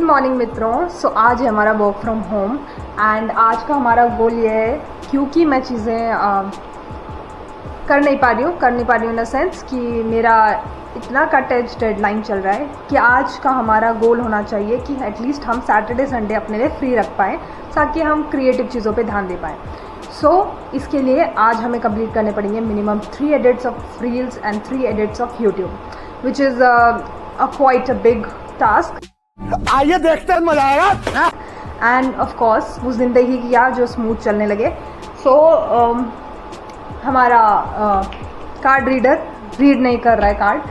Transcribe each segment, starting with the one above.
Good morning मित्रों। आज है हमारा वर्क फ्रॉम होम एंड आज का हमारा गोल ये है, क्योंकि मैं चीज़ें कर नहीं पा रही हूँ इन द सेंस कि मेरा इतना कट एज डेडलाइन चल रहा है कि आज का हमारा गोल होना चाहिए कि एटलीस्ट हम सैटरडे संडे अपने लिए फ्री रख पाएँ ताकि हम क्रिएटिव चीज़ों पे ध्यान दे पाएँ। इसके लिए आज हमें कंप्लीट करने पड़ेंगे minimum 3 edits of reels and 3 edits of YouTube, which is quite a big task. आइए देखते हैं, मजा आएगा। एंड ऑफ कोर्स वो ज़िंदगी किया जो स्मूथ चलने लगे। हमारा कार्ड रीडर रीड नहीं कर रहा है कार्ड,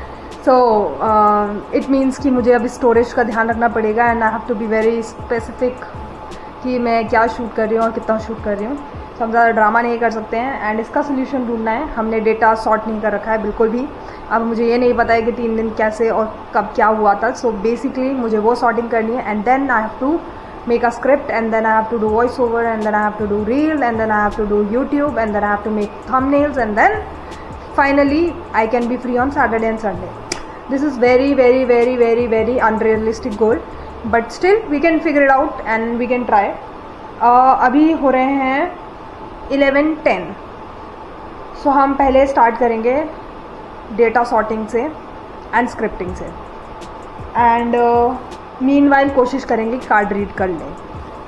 इट मीन्स कि मुझे अब स्टोरेज का ध्यान रखना पड़ेगा and I have to be very specific कि मैं क्या शूट कर रही हूँ और कितना शूट कर रही हूँ। हम ज़्यादा ड्रामा नहीं कर सकते हैं एंड इसका सोल्यूशन ढूंढना है। हमने डेटा सॉर्ट नहीं कर रखा है बिल्कुल भी। अब मुझे ये नहीं पता है कि 3 दिन कैसे और कब क्या हुआ था। बेसिकली मुझे वो सॉर्टिंग करनी है and then I have to make a script and then I have to do voice over and then I have to do reel and then I have to do YouTube and then I have to make thumbnails and then finally I can be free on Saturday and Sunday. This is very very very very very unrealistic goal but still we can figure it out and we can try. अभी हो रहे हैं 11:10, so हम पहले start करेंगे data sorting से and scripting से and meanwhile कोशिश करेंगे कार्ड रीड कर लें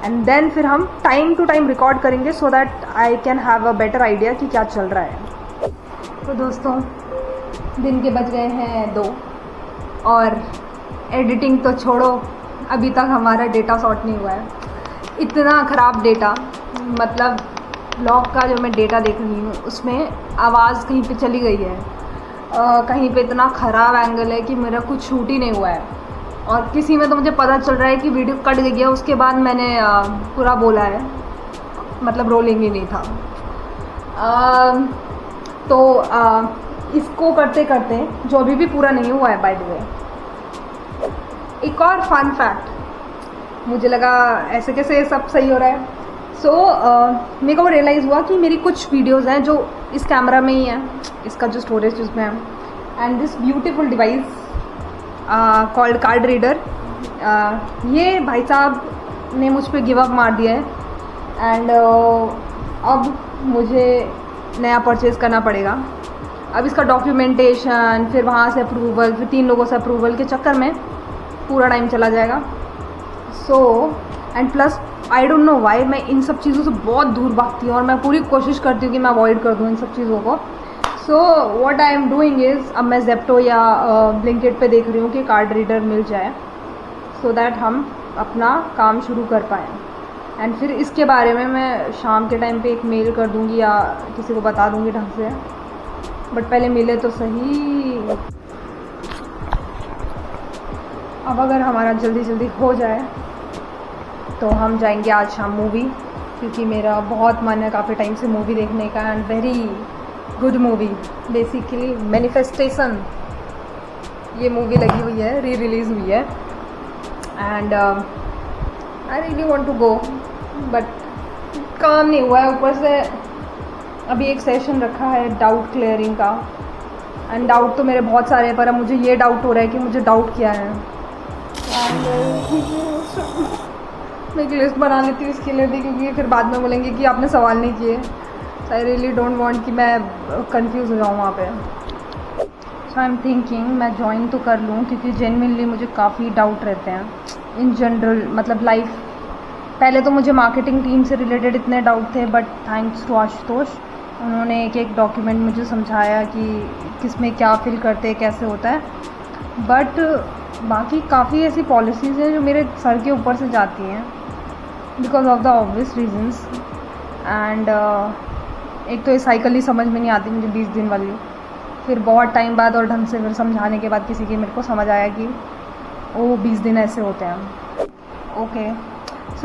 एंड देन फिर हम टाइम टू टाइम रिकॉर्ड करेंगे so that I can have a better idea कि क्या चल रहा है। तो दोस्तों दिन के बज गए हैं 2 और एडिटिंग तो छोड़ो, अभी तक हमारा डेटा सॉर्ट नहीं हुआ है। इतना ख़राब डेटा, मतलब ब्लॉग का जो मैं डेटा देख रही हूँ उसमें आवाज़ कहीं पे चली गई है, कहीं पे इतना ख़राब एंगल है कि मेरा कुछ शूट ही नहीं हुआ है और किसी में तो मुझे पता चल रहा है कि वीडियो कट गई है, उसके बाद मैंने पूरा बोला है, मतलब रोलिंग ही नहीं था। इसको करते करते जो अभी भी पूरा नहीं हुआ है, बाय द वे एक और फन फैक्ट, मुझे लगा ऐसे कैसे सब सही हो रहा है। मेरे को रियलाइज़ हुआ कि मेरी कुछ वीडियोज़ हैं जो इस कैमरा में ही है, इसका जो स्टोरेज उसमें है, and this beautiful device called card reader, ये भाई साहब ने मुझ पे गिव अप मार दिया है एंड अब मुझे नया परचेज़ करना पड़ेगा। अब इसका डॉक्यूमेंटेशन, फिर वहाँ से अप्रूवल, फिर 3 लोगों से अप्रूवल के चक्कर में पूरा टाइम चला जाएगा। And plus I don't know why मैं इन सब चीज़ों से बहुत दूर भागती हूँ और मैं पूरी कोशिश करती हूँ कि मैं अवॉइड कर दूँ इन सब चीज़ों को। What I am doing is, अब मैं जेप्टो या ब्लिंकिट पे देख रही हूँ कि कार्ड रीडर मिल जाए सो दैट हम अपना काम शुरू कर पाएँ। एंड फिर इसके बारे में मैं शाम के टाइम पे एक मेल कर दूँगी या किसी को बता दूँगी ढंग से, बट पहले मिले तो सही। अब अगर हमारा जल्दी जल्दी हो जाए तो हम जाएंगे आज शाम मूवी, क्योंकि मेरा बहुत मन है काफ़ी टाइम से मूवी देखने का and very good movie, basically manifestation ये मूवी लगी हुई है, री रिलीज़ हुई है and I really want to go but काम नहीं हुआ है। ऊपर से अभी एक सेशन रखा है डाउट क्लियरिंग का एंड डाउट तो मेरे बहुत सारे हैं, पर अब मुझे ये डाउट हो रहा है कि मुझे डाउट किया है एंड मैं एक लिस्ट बना लेती हूँ इसके लिए भी, क्योंकि फिर बाद में बोलेंगे कि आपने सवाल नहीं किए। आई रियली डोंट वांट कि मैं कंफ्यूज हो जाऊँ वहाँ पे। आई एम थिंकिंग मैं ज्वाइन तो कर लूँ, क्योंकि जेन्युइनली मुझे काफ़ी डाउट रहते हैं इन जनरल, मतलब लाइफ। पहले तो मुझे मार्केटिंग टीम से रिलेटेड इतने डाउट थे, बट थैंक्स टू आशुतोष, उन्होंने एक डॉक्यूमेंट मुझे समझाया कि किस में क्या फिल करते हैं, कैसे होता है। बट बाकी काफ़ी ऐसी पॉलिसीज़ हैं जो मेरे सर के ऊपर से जाती हैं because of the obvious reasons and एक तो ये साइकिल ही समझ में नहीं आती मुझे 20 दिन वाली। फिर बहुत टाइम बाद और ढंग से फिर समझाने के बाद किसी की मेरे को समझ आया कि ओ 20 दिन ऐसे होते हैं। ओके,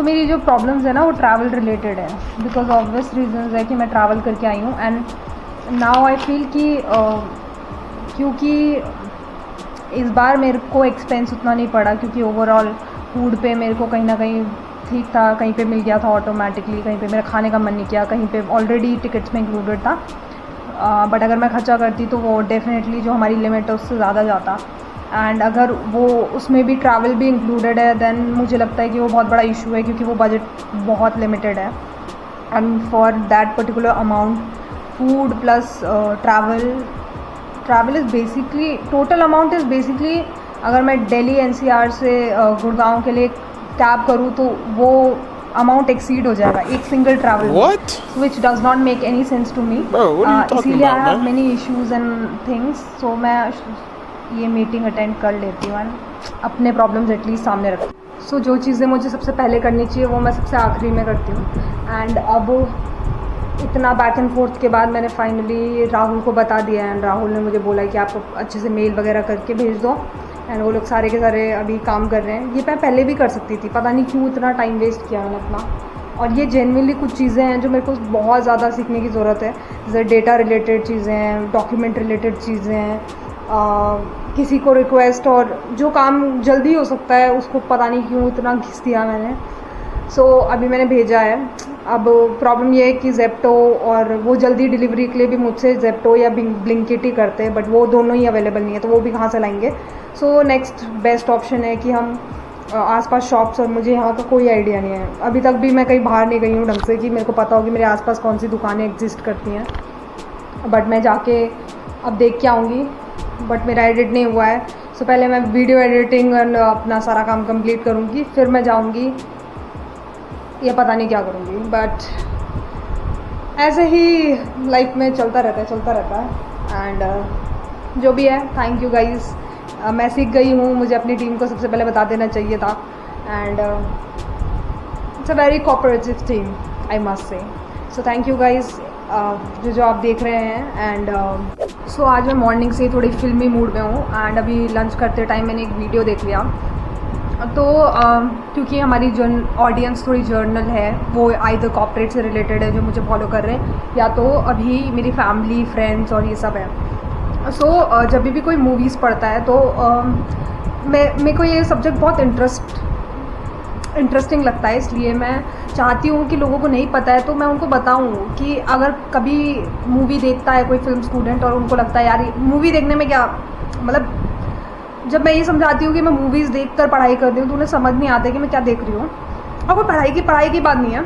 मेरी जो प्रॉब्लम्स है ना वो ट्रैवल रिलेटेड है, बिकॉज ऑब्वियस रीजंस है कि मैं ट्रैवल करके आई हूँ एंड नाउ आई फील कि क्योंकि इस बार मेरे को एक्सपेंस उतना नहीं पड़ा, क्योंकि ओवरऑल फूड पे मेरे को कहीं ना कहीं ठीक था, कहीं पे मिल गया था ऑटोमेटिकली, कहीं पे मेरा खाने का मन नहीं किया, कहीं पे ऑलरेडी टिकट्स में इंक्लूडेड था। बट अगर मैं खर्चा करती तो वो डेफिनेटली जो हमारी लिमिट है उससे ज़्यादा जाता। एंड अगर वो उसमें भी ट्रैवल भी इंक्लूडेड है देन मुझे लगता है कि वो बहुत बड़ा इशू है, क्योंकि वो बजट बहुत लिमिटेड है। And for that particular amount food plus travel is basically total amount is basically, अगर मैं दिल्ली एनसीआर से गुड़गांव के लिए कैब करूँ तो वो अमाउंट एक्सीड हो जाएगा एक single travel, which does not make any sense to me. इसीलिए I have many issues and things, so मैं ये मीटिंग अटेंड कर लेती हूँ, अपने प्रॉब्लम्स एटलीस्ट सामने रखती हूँ। सो जो चीज़ें मुझे सबसे पहले करनी चाहिए वो मैं सबसे आखिरी में करती हूँ। एंड अब इतना बैक एंड फोर्थ के बाद मैंने फाइनली राहुल को बता दिया है, एंड राहुल ने मुझे बोला कि आप अच्छे से मेल वगैरह करके भेज दो। एंड वो लोग सारे के सारे अभी काम कर रहे हैं। ये मैं पहले भी कर सकती थी, पता नहीं क्यों इतना टाइम वेस्ट किया मैंने अपना। और ये जेन्युइनली कुछ चीज़ें हैं जो मेरे को बहुत ज़्यादा सीखने की ज़रूरत है, जैसे डेटा रिलेटेड चीज़ें हैं, डॉक्यूमेंट रिलेटेड चीज़ें हैं, किसी को रिक्वेस्ट और जो काम जल्दी हो सकता है उसको पता नहीं क्यों इतना घिस दिया मैंने। सो अभी मैंने भेजा है। अब प्रॉब्लम ये है कि जेप्टो और वो जल्दी डिलीवरी के लिए भी मुझसे जेप्टो या ब्लिंकिट ही करते हैं, बट वो दोनों ही अवेलेबल नहीं है, तो वो भी कहाँ से लाएंगे। सो नेक्स्ट बेस्ट ऑप्शन है कि हम आसपास शॉप्स, और मुझे यहाँ का कोई आइडिया नहीं है, अभी तक भी मैं कहीं बाहर नहीं गई हूँ ढंग से कि मेरे को पता हो कि मेरे आसपास कौन सी दुकानें एग्जिस्ट करती हैं। बट मैं जाके अब देख के आऊँगी, बट मेरा एडिट नहीं हुआ है। सो पहले मैं वीडियो एडिटिंग और अपना सारा काम कंप्लीट करूँगी, फिर मैं जाऊँगी, ये पता नहीं क्या करूँगी। बट ऐसे ही लाइफ में चलता रहता है। एंड जो भी है, थैंक यू गाइज। मैं सीख गई हूँ, मुझे अपनी टीम को सबसे पहले बता देना चाहिए था। And it's a very cooperative team, I must say. So thank you guys जो आप देख रहे हैं। एंड सो आज मैं मॉर्निंग से थोड़ी फिल्मी मूड में हूँ, एंड अभी लंच करते टाइम मैंने एक वीडियो देख लिया। तो क्योंकि हमारी ऑडियंस थोड़ी जर्नल है, वो आइदर कॉर्पोरेट से रिलेटेड है जो मुझे फॉलो कर रहे हैं, या तो अभी मेरी फैमिली फ्रेंड्स और ये सब है। सो जब भी कोई मूवीज़ पढ़ता है तो मेरे को ये सब्जेक्ट बहुत इंटरेस्टिंग लगता है, इसलिए मैं चाहती हूँ कि लोगों को नहीं पता है तो मैं उनको बताऊँ कि अगर कभी मूवी देखता है कोई फिल्म स्टूडेंट और उनको लगता है यार मूवी देखने में क्या मतलब, जब मैं ये समझाती हूँ कि मैं मूवीज़ देखकर पढ़ाई कर रही हूँ तो उन्हें समझ नहीं आता कि मैं क्या देख रही हूँ। और वो पढ़ाई की बात नहीं है,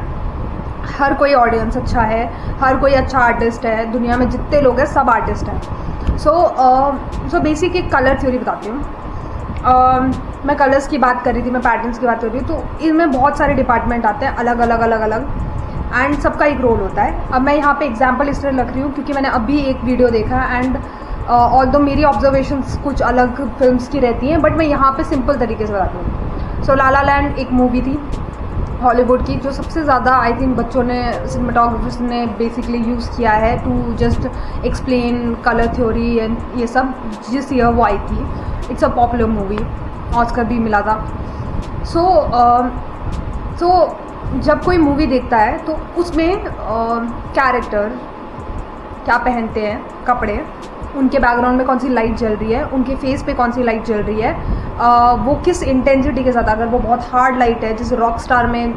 हर कोई ऑडियंस अच्छा है, हर कोई अच्छा आर्टिस्ट है, दुनिया में जितने लोग हैं सब आर्टिस्ट हैं। सो बेसिक एक कलर थ्योरी बताती हूँ। मैं कलर्स की बात कर रही थी, मैं पैटर्न्स की बात कर रही हूँ, तो इनमें बहुत सारे डिपार्टमेंट आते हैं अलग अलग, एंड सबका एक रोल होता है। अब मैं यहाँ पे एग्जांपल इसलिए रख रही हूँ क्योंकि मैंने अभी एक वीडियो देखा, एंड ऑल्दो मेरी ऑब्जर्वेशंस कुछ अलग फिल्म्स की रहती हैं, बट मैं यहाँ पे सिंपल तरीके से बताती हूँ। सो ला ला लैंड एक मूवी थी हॉलीवुड की, जो सबसे ज़्यादा आई थिंक बच्चों ने, सिनेमाटोग्राफर्स ने बेसिकली यूज़ किया है to just explain colour theory and ये सब, जिस ईयर वो आई थी। It's a popular movie, Oscar भी मिला था। सो जब कोई मूवी देखता है तो उसमें कैरेक्टर क्या पहनते हैं कपड़े, उनके बैकग्राउंड में कौन सी लाइट जल रही है, उनके फेस पे कौन सी लाइट जल रही है, वो किस इंटेंसिटी के साथ, अगर वो बहुत हार्ड लाइट है जैसे रॉक स्टार में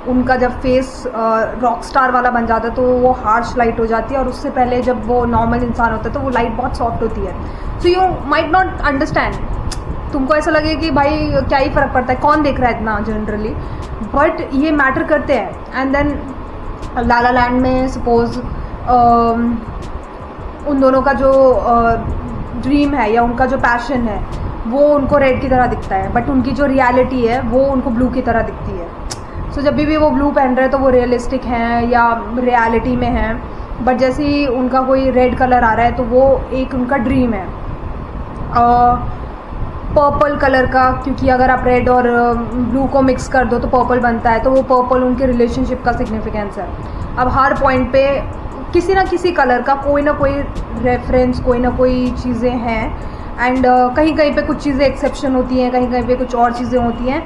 उनका जब फेस रॉक स्टार वाला बन जाता है तो वो हार्श लाइट हो जाती है, और उससे पहले जब वो नॉर्मल इंसान होता है तो वो लाइट बहुत सॉफ्ट होती है। So you might not understand, तुमको ऐसा लगे कि भाई क्या ही फ़र्क पड़ता है, कौन देख रहा है इतना जनरली, बट ये मैटर करते हैं। And then La La Land में सपोज उन दोनों का जो ड्रीम है या उनका जो पैशन है वो उनको रेड की तरह दिखता है, बट उनकी जो रियलिटी है वो उनको ब्लू की तरह दिखती है। सो जब भी वो ब्लू पहन रहे हैं तो वो रियलिस्टिक हैं या रियलिटी में हैं, बट जैसे ही उनका कोई रेड कलर आ रहा है तो वो एक उनका ड्रीम है। पर्पल कलर का, क्योंकि अगर आप रेड और ब्लू को मिक्स कर दो तो पर्पल बनता है, तो वो पर्पल उनके रिलेशनशिप का सिग्निफिकेंस है। अब हर पॉइंट पे किसी ना किसी कलर का कोई ना कोई रेफरेंस, कोई ना कोई चीज़ें हैं, एंड कहीं कहीं पे कुछ चीज़ें एक्सेप्शन होती हैं, कहीं कहीं पे कुछ और चीज़ें होती हैं।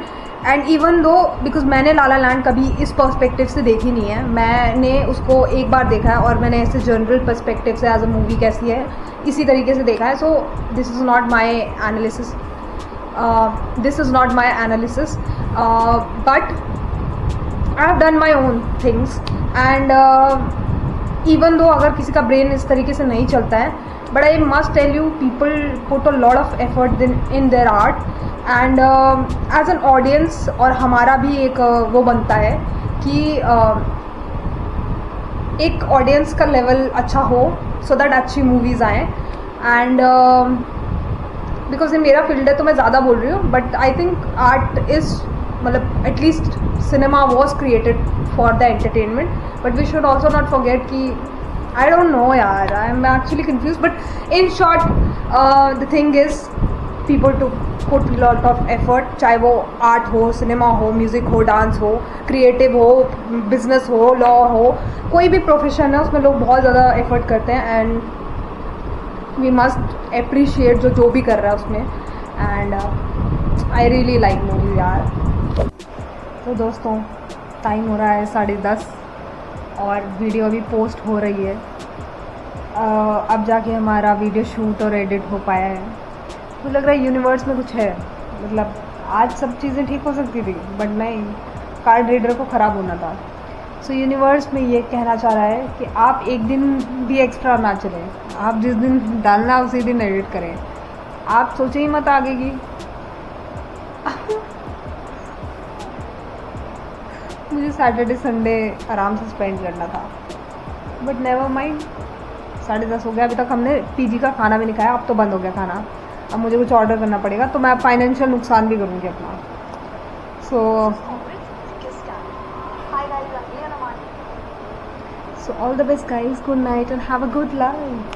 एंड इवन दो बिकॉज मैंने ला ला लैंड कभी इस पर्सपेक्टिव से देखी नहीं है, मैंने उसको एक बार देखा है और मैंने ऐसे जनरल पर्सपेक्टिव से एज अ मूवी कैसी है इसी तरीके से देखा है। So this is not my analysis, but I have done my own things, and even though अगर किसी का ब्रेन इस तरीके से नहीं चलता है, but I must tell you, people put a lot of effort in their art, and as an audience और हमारा भी एक वो बनता है कि एक ऑडियंस का लेवल अच्छा हो, सो दैट अच्छी मूवीज़ आएँ. एंड बिकॉज ये मेरा फील्ड है तो मैं ज़्यादा बोल रही हूँ, but I think art is, मतलब at least cinema was created for the entertainment, but we should also not forget कि आई डोंट नो यार, I am actually confuse, but in short the thing is people to put lot of effort, चाहे वो art हो, cinema हो, music हो, dance हो, creative हो, business हो, लॉ हो, कोई भी प्रोफेशन है उसमें लोग बहुत ज़्यादा एफर्ट करते हैं. एंड वी मस्ट अप्रिशिएट जो भी कर रहा है उसमें. And I really like movie यार. तो दोस्तों, टाइम हो रहा है 10:30 और वीडियो अभी पोस्ट हो रही है. अब जाके हमारा वीडियो शूट और एडिट हो पाया है. तो लग रहा है यूनिवर्स में कुछ है, मतलब आज सब चीज़ें ठीक हो सकती थी बट नहीं, कार्ड रीडर को ख़राब होना था. सो यूनिवर्स में ये कहना चाह रहा है कि आप एक दिन भी एक्स्ट्रा ना चलें, आप जिस दिन डालना उसी दिन एडिट करें. आप सोचे ही मत आगे की. मुझे सैटरडे संडे आराम से स्पेंड करना था, बट नेवर माइंड. 10:30 हो गया, अभी तक हमने पीजी का खाना भी नहीं खाया. अब तो बंद हो गया खाना, अब मुझे कुछ ऑर्डर करना पड़ेगा, तो मैं फाइनेंशियल नुकसान भी करूँगी अपना. So all the best guys, good night and have a good life.